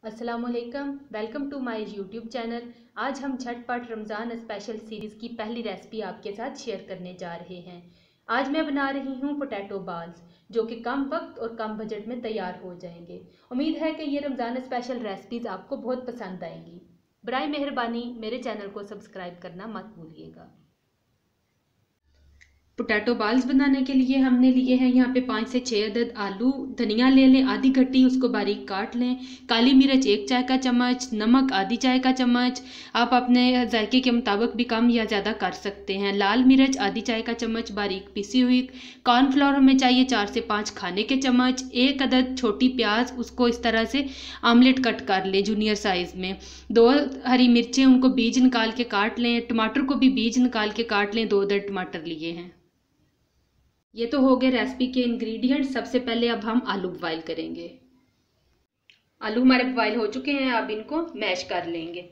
अस्सलामुअलैकुम, welcome to my YouTube channel. आज हम झटपट रमज़ान स्पेशल सीरीज़ की पहली रेसिपी आपके साथ शेयर करने जा रहे हैं। आज मैं बना रही हूँ पोटैटो बाल्स, जो कि कम वक्त और कम बजट में तैयार हो जाएंगे। उम्मीद है कि ये रमज़ान स्पेशल रेसिपीज़ आपको बहुत पसंद आएंगी। बराए मेहरबानी मेरे चैनल को सब्सक्राइब करना मत भूलिएगा। पोटैटो बाल्स बनाने के लिए हमने लिए हैं यहाँ पे 5 से 6 अदद आलू। धनिया ले लें आधी कटी, उसको बारीक काट लें। काली मिर्च 1 चाय का चम्मच, नमक आधी चाय का चम्मच, आप अपने जायके के मुताबिक भी कम या ज़्यादा कर सकते हैं। लाल मिर्च आधी चाय का चम्मच बारीक पिसी हुई। कॉर्नफ्लोर हमें चाहिए 4 से 5 खाने के चम्मच। 1 अदद छोटी प्याज, उसको इस तरह से आमलेट कट कर लें जूनियर साइज़ में। 2 हरी मिर्चें, उनको बीज निकाल के काट लें। टमाटर को भी बीज निकाल के काट लें। 2 अदद टमाटर लिए हैं। ये तो हो गए रेसिपी के इंग्रेडिएंट। सबसे पहले अब हम आलू बॉईल करेंगे। आलू हमारे बॉईल हो चुके हैं, अब इनको मैश कर लेंगे।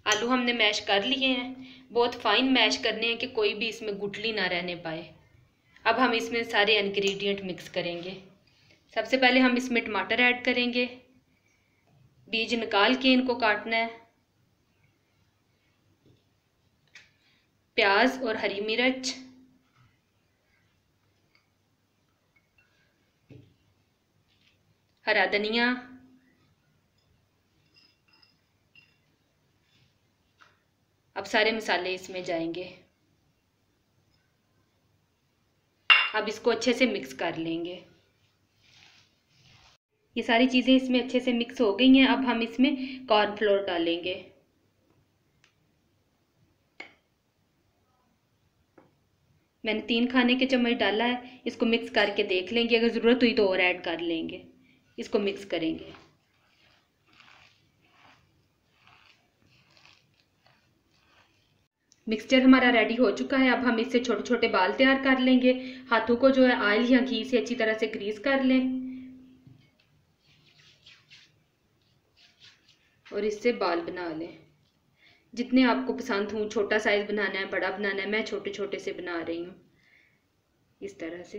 आलू हमने मैश कर लिए हैं। बहुत फाइन मैश करने हैं कि कोई भी इसमें गुठली ना रहने पाए। अब हम इसमें सारे इंग्रेडिएंट मिक्स करेंगे। सबसे पहले हम इसमें टमाटर ऐड करेंगे। बीज निकाल के इनको काटना है। प्याज और हरी मिर्च, हरा धनिया, अब सारे मसाले इसमें जाएंगे। अब इसको अच्छे से मिक्स कर लेंगे। ये सारी चीज़ें इसमें अच्छे से मिक्स हो गई हैं। अब हम इसमें कॉर्नफ्लोर डालेंगे। मैंने 3 खाने के चम्मच डाला है। इसको मिक्स करके देख लेंगे, अगर ज़रूरत हुई तो और ऐड कर लेंगे। इसको मिक्स करेंगे। मिक्सचर हमारा रेडी हो चुका है। अब हम इससे छोटे छोटे बाल तैयार कर लेंगे। हाथों को जो है ऑयल या घी से अच्छी तरह से ग्रीस कर लें और इससे बाल बना लें। जितने आपको पसंद हो, छोटा साइज बनाना है, बड़ा बनाना है, मैं छोटे छोटे से बना रही हूँ इस तरह से।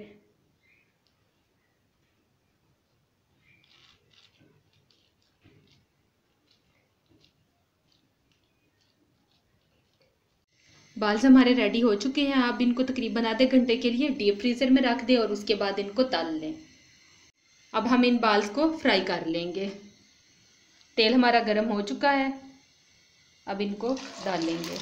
बाल्स हमारे रेडी हो चुके हैं। आप इनको तकरीबन आधे घंटे के लिए डीप फ्रीजर में रख दें और उसके बाद इनको तल लें। अब हम इन बाल्स को फ्राई कर लेंगे। तेल हमारा गर्म हो चुका है, अब इनको डालेंगे।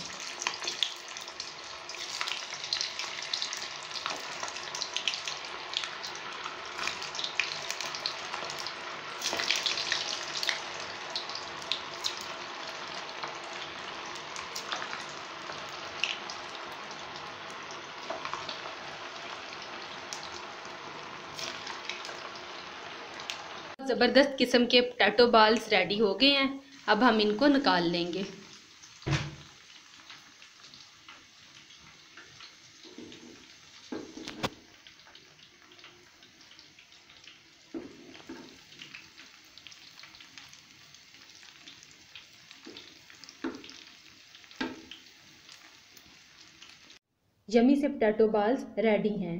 ज़बरदस्त किस्म के पोटैटो बाल्स रेडी हो गए हैं। अब हम इनको निकाल लेंगे। यमी से पोटैटो बाल्स रेडी हैं।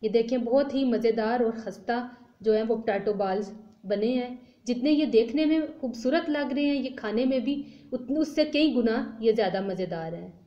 ये देखें, बहुत ही मज़ेदार और खस्ता जो है वो पोटैटो बाल्स बने हैं। जितने ये देखने में खूबसूरत लग रहे हैं, ये खाने में भी उससे कई गुना ये ज़्यादा मज़ेदार है।